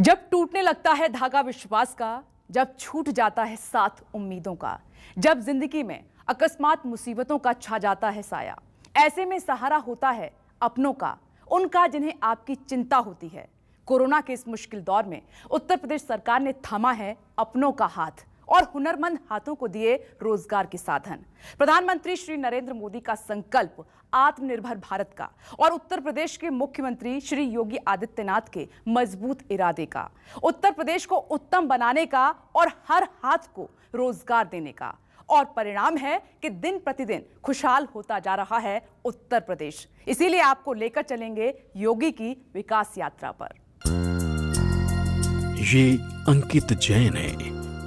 जब टूटने लगता है धागा विश्वास का, जब छूट जाता है साथ उम्मीदों का, जब जिंदगी में अकस्मात मुसीबतों का छा जाता है साया, ऐसे में सहारा होता है अपनों का, उनका जिन्हें आपकी चिंता होती है। कोरोना के इस मुश्किल दौर में उत्तर प्रदेश सरकार ने थामा है अपनों का हाथ और हुनरमंद हाथों को दिए रोजगार के साधन। प्रधानमंत्री श्री नरेंद्र मोदी का संकल्प आत्मनिर्भर भारत का और उत्तर प्रदेश के मुख्यमंत्री श्री योगी आदित्यनाथ के मजबूत इरादे का, उत्तर प्रदेश को उत्तम बनाने का और हर हाथ को रोजगार देने का। और परिणाम है कि दिन प्रतिदिन खुशहाल होता जा रहा है उत्तर प्रदेश। इसीलिए आपको लेकर चलेंगे योगी की विकास यात्रा पर। ये अंकित जैन है।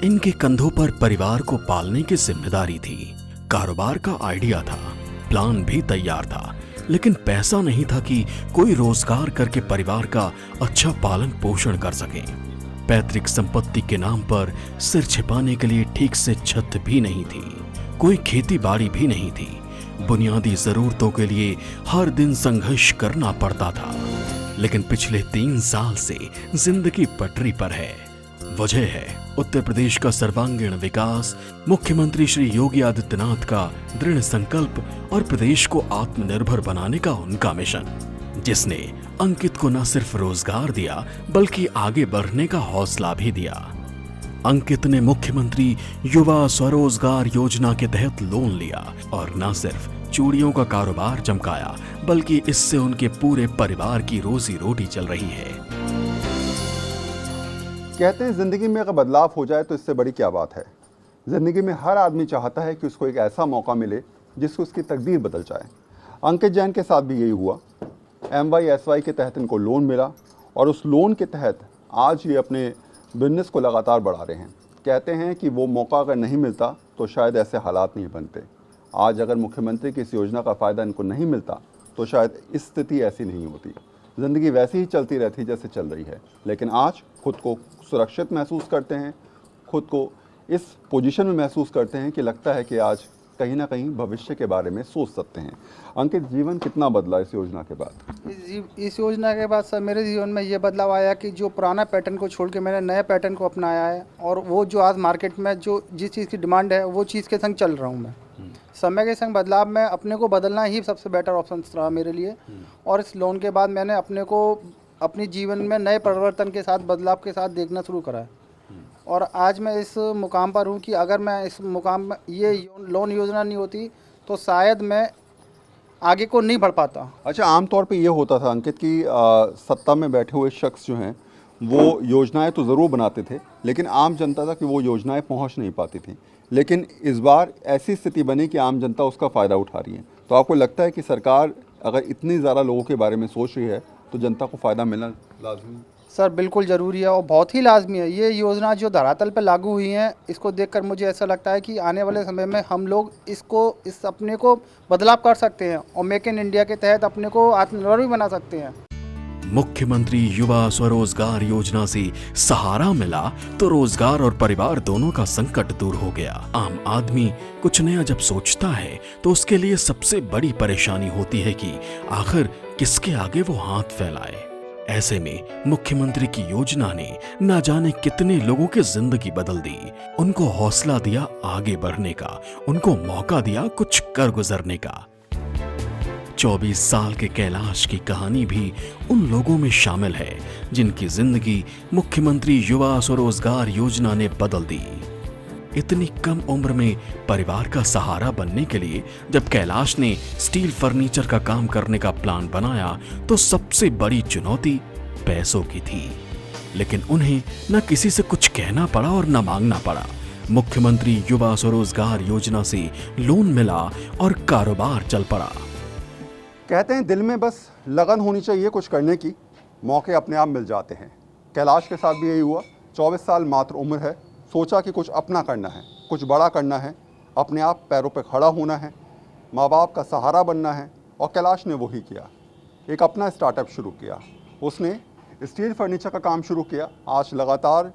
इनके कंधों पर परिवार को पालने की जिम्मेदारी थी। कारोबार का आइडिया था, प्लान भी तैयार था, लेकिन पैसा नहीं था कि कोई रोजगार करके परिवार का अच्छा पालन पोषण कर सके। पैतृक संपत्ति के नाम पर सिर छिपाने के लिए ठीक से छत भी नहीं थी, कोई खेती बाड़ी भी नहीं थी। बुनियादी जरूरतों के लिए हर दिन संघर्ष करना पड़ता था। लेकिन पिछले 3 साल से जिंदगी पटरी पर है। वजह है उत्तर प्रदेश का सर्वांगीण विकास, मुख्यमंत्री श्री योगी आदित्यनाथ का दृढ़ संकल्प और प्रदेश को आत्मनिर्भर बनाने का उनका मिशन, जिसने अंकित को न सिर्फ रोजगार दिया बल्कि आगे बढ़ने का हौसला भी दिया। अंकित ने मुख्यमंत्री युवा स्वरोजगार योजना के तहत लोन लिया और न सिर्फ चूड़ियों का कारोबार चमकाया बल्कि इससे उनके पूरे परिवार की रोजी रोटी चल रही है। कहते हैं जिंदगी में अगर बदलाव हो जाए तो इससे बड़ी क्या बात है। जिंदगी में हर आदमी चाहता है कि उसको एक ऐसा मौका मिले जिससे उसकी तकदीर बदल जाए। अंकित जैन के साथ भी यही हुआ। MYSY के तहत इनको लोन मिला और उस लोन के तहत आज ये अपने बिजनेस को लगातार बढ़ा रहे हैं। कहते हैं कि वो मौका अगर नहीं मिलता तो शायद ऐसे हालात नहीं बनते। आज अगर मुख्यमंत्री की इस योजना का फ़ायदा इनको नहीं मिलता तो शायद इस स्थिति ऐसी नहीं होती। ज़िंदगी वैसी ही चलती रहती जैसे चल रही है। लेकिन आज खुद को सुरक्षित महसूस करते हैं, खुद को इस पोजीशन में महसूस करते हैं कि लगता है कि आज कहीं ना कहीं भविष्य के बारे में सोच सकते हैं। अंकित, जीवन कितना बदला इस योजना के बाद? इस योजना के बाद सर मेरे जीवन में ये बदलाव आया कि जो पुराना पैटर्न को छोड़ के मैंने नए पैटर्न को अपनाया है और वो जो आज मार्केट में जो जिस चीज़ की डिमांड है वो चीज़ के संग चल रहा हूँ मैं। समय के संग बदलाव में अपने को बदलना ही सबसे बेटर ऑप्शन रहा मेरे लिए। और इस लोन के बाद मैंने अपने को अपनी जीवन में नए परिवर्तन के साथ, बदलाव के साथ देखना शुरू करा है। और आज मैं इस मुकाम पर हूँ कि अगर मैं इस मुकाम में ये लोन योजना नहीं होती तो शायद मैं आगे को नहीं बढ़ पाता। अच्छा, आमतौर पे ये होता था अंकित कि सत्ता में बैठे हुए शख्स जो हैं वो योजनाएं तो ज़रूर बनाते थे, लेकिन आम जनता तक वो योजनाएं पहुंच नहीं पाती थी। लेकिन इस बार ऐसी स्थिति बनी कि आम जनता उसका फ़ायदा उठा रही है। तो आपको लगता है कि सरकार अगर इतनी ज़्यादा लोगों के बारे में सोच रही है तो जनता को फ़ायदा मिलना लाजमी है? सर बिल्कुल ज़रूरी है और बहुत ही लाजमी है। ये योजना जो धरातल पर लागू हुई हैं इसको देखकर मुझे ऐसा लगता है कि आने वाले समय में हम लोग इस अपने को बदलाव कर सकते हैं और मेक इन इंडिया के तहत अपने को आत्मनिर्भर भी बना सकते हैं। मुख्यमंत्री युवा स्वरोजगार योजना से सहारा मिला तो रोजगार और परिवार दोनों का संकट दूर हो गया। आम आदमी कुछ नया जब सोचता है तो उसके लिए सबसे बड़ी परेशानी होती है कि आखिर किसके आगे वो हाथ फैलाए। ऐसे में मुख्यमंत्री की योजना ने न जाने कितने लोगों की जिंदगी बदल दी। उनको हौसला दिया आगे बढ़ने का, उनको मौका दिया कुछ कर गुजरने का। 24 साल के कैलाश की कहानी भी उन लोगों में शामिल है जिनकी जिंदगी मुख्यमंत्री युवा स्वरोजगार योजना ने बदल दी। इतनी कम उम्र में परिवार का सहारा बनने के लिए जब कैलाश ने स्टील फर्नीचर का काम करने का प्लान बनाया तो सबसे बड़ी चुनौती पैसों की थी। लेकिन उन्हें न किसी से कुछ कहना पड़ा और न मांगना पड़ा। मुख्यमंत्री युवा स्वरोजगार योजना से लोन मिला और कारोबार चल पड़ा। कहते हैं दिल में बस लगन होनी चाहिए कुछ करने की, मौके अपने आप मिल जाते हैं। कैलाश के साथ भी यही हुआ। 24 साल मात्र उम्र है, सोचा कि कुछ अपना करना है, कुछ बड़ा करना है, अपने आप पैरों पर खड़ा होना है, माँ बाप का सहारा बनना है। और कैलाश ने वही किया, एक अपना स्टार्टअप शुरू किया। उसने स्टील फर्नीचर का काम शुरू किया। आज लगातार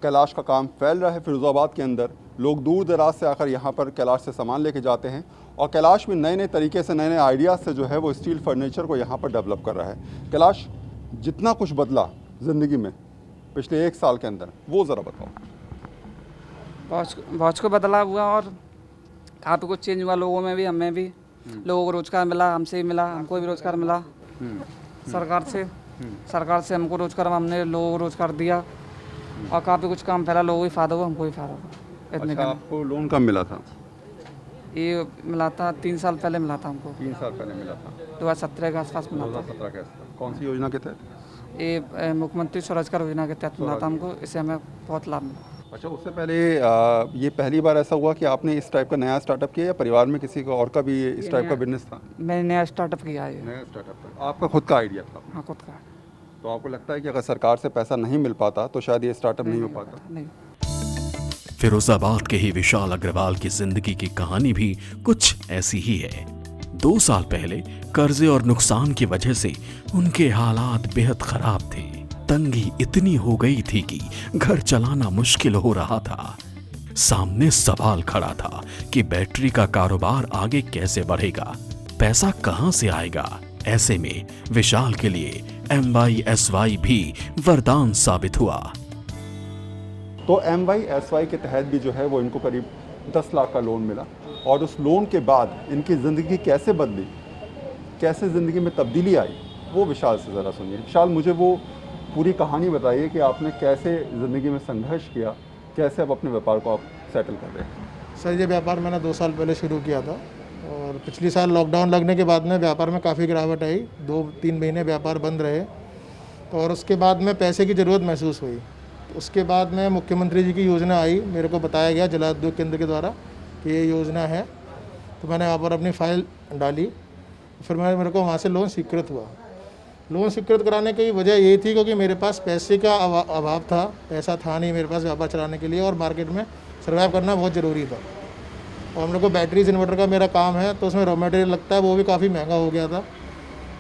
कैलाश का काम फैल रहा है फिरोज़ाबाद के अंदर। लोग दूर दराज से आकर यहाँ पर कैलाश से सामान लेके जाते हैं और कैलाश में नए नए तरीके से, नए नए आइडियाज़ से जो है वो स्टील फर्नीचर को यहाँ पर डेवलप कर रहा है। कैलाश, जितना कुछ बदला ज़िंदगी में पिछले 1 साल के अंदर, वो ज़रा बताओ। बहुत को बदलाव हुआ और काफ़ी कुछ चेंज हुआ लोगों में भी, हमें भी। लोगों को रोज़गार मिला, हमसे भी मिला, हमको भी रोज़गार मिला सरकार से हमको रोज़गार, हमने लोगों को रोज़गार दिया और काफ़ी कुछ काम फैला, लोगों को भी फ़ायदा हुआ, हमको भी फ़ायदा हुआ। इतने अच्छा, आपको लोन कब मिला था? ये मिला था 3 साल पहले मिला था हमको, 3 साल पहले मिला था, 2017 के आसपास मिला था। 2017 के आसपास। कौन सी योजना के तहत? ये मुख्यमंत्री स्वरोजगार योजना के तहत मिला था हमको, इससे हमें बहुत लाभ मिला। अच्छा, उससे पहले ये पहली बार ऐसा हुआ कि आपने इस टाइप का नया स्टार्टअप किया या परिवार में किसी को और का भी इस टाइप का बिजनेस था? मैंने नया स्टार्टअप किया है। नया स्टार्टअप आपका खुद का आइडिया था? हाँ, खुद का। तो आपको लगता है कि अगर सरकार से पैसा नहीं मिल पाता तो शायद ये स्टार्टअप नहीं हो पाता? नहीं। फिरोजाबाद के ही विशाल अग्रवाल की जिंदगी की कहानी भी कुछ ऐसी ही है। 2 साल पहले कर्जे और नुकसान की वजह से उनके हालात बेहद खराब थे। तंगी इतनी हो गई थी कि घर चलाना मुश्किल हो रहा था। सामने सवाल खड़ा था कि बैटरी का कारोबार आगे कैसे बढ़ेगा, पैसा कहां से आएगा। ऐसे में विशाल के लिए MYSY भी वरदान साबित हुआ। तो MYSY के तहत भी जो है वो इनको करीब 10 लाख का लोन मिला और उस लोन के बाद इनकी ज़िंदगी कैसे बदली, कैसे ज़िंदगी में तब्दीली आई, वो विशाल से ज़रा सुनिए। विशाल, मुझे वो पूरी कहानी बताइए कि आपने कैसे ज़िंदगी में संघर्ष किया, कैसे अब अपने व्यापार को आप सेटल कर रहे हैं। सर, ये व्यापार मैंने 2 साल पहले शुरू किया था और पिछले साल लॉकडाउन लगने के बाद में व्यापार में काफ़ी गिरावट आई। 2-3 महीने व्यापार बंद रहे तो और उसके बाद में पैसे की ज़रूरत महसूस हुई। तो उसके बाद में मुख्यमंत्री जी की योजना आई, मेरे को बताया गया जल उद्योग केंद्र के द्वारा कि ये योजना है। तो मैंने वहाँ पर अपनी फ़ाइल डाली, फिर मेरे को वहाँ से लोन स्वीकृत हुआ। लोन स्वीकृत कराने की वजह यही थी क्योंकि मेरे पास पैसे का अभाव था, पैसा था नहीं मेरे पास व्यापार चलाने के लिए और मार्केट में सर्वाइव करना बहुत ज़रूरी था। और मेरे को बैटरीज इन्वर्टर का मेरा काम है तो उसमें रॉ मटेरियल लगता है, वो भी काफ़ी महंगा हो गया था।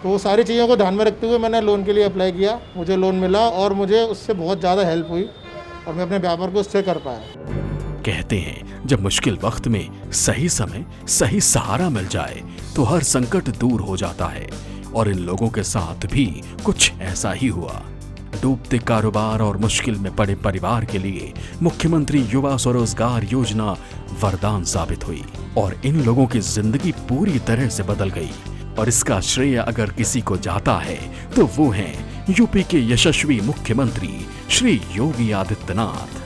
तो वो सारी चीज़ों को ध्यान में रखते हुए मैंने लोन के लिए अप्लाई किया, मुझे लोन मिला और मुझे उससे बहुत ज़्यादा हेल्प हुई और मैं अपने व्यापार को उससे कर पाया। कहते हैं जब मुश्किल वक्त में सही समय सही सहारा मिल जाए तो हर संकट दूर हो जाता है, और इन लोगों के साथ भी कुछ ऐसा ही हुआ। डूबते कारोबार और मुश्किल में पड़े परिवार के लिए मुख्यमंत्री युवा स्वरोजगार योजना वरदान साबित हुई और इन लोगों की जिंदगी पूरी तरह से बदल गई। और इसका श्रेय अगर किसी को जाता है तो वो हैं यूपी के यशस्वी मुख्यमंत्री श्री योगी आदित्यनाथ।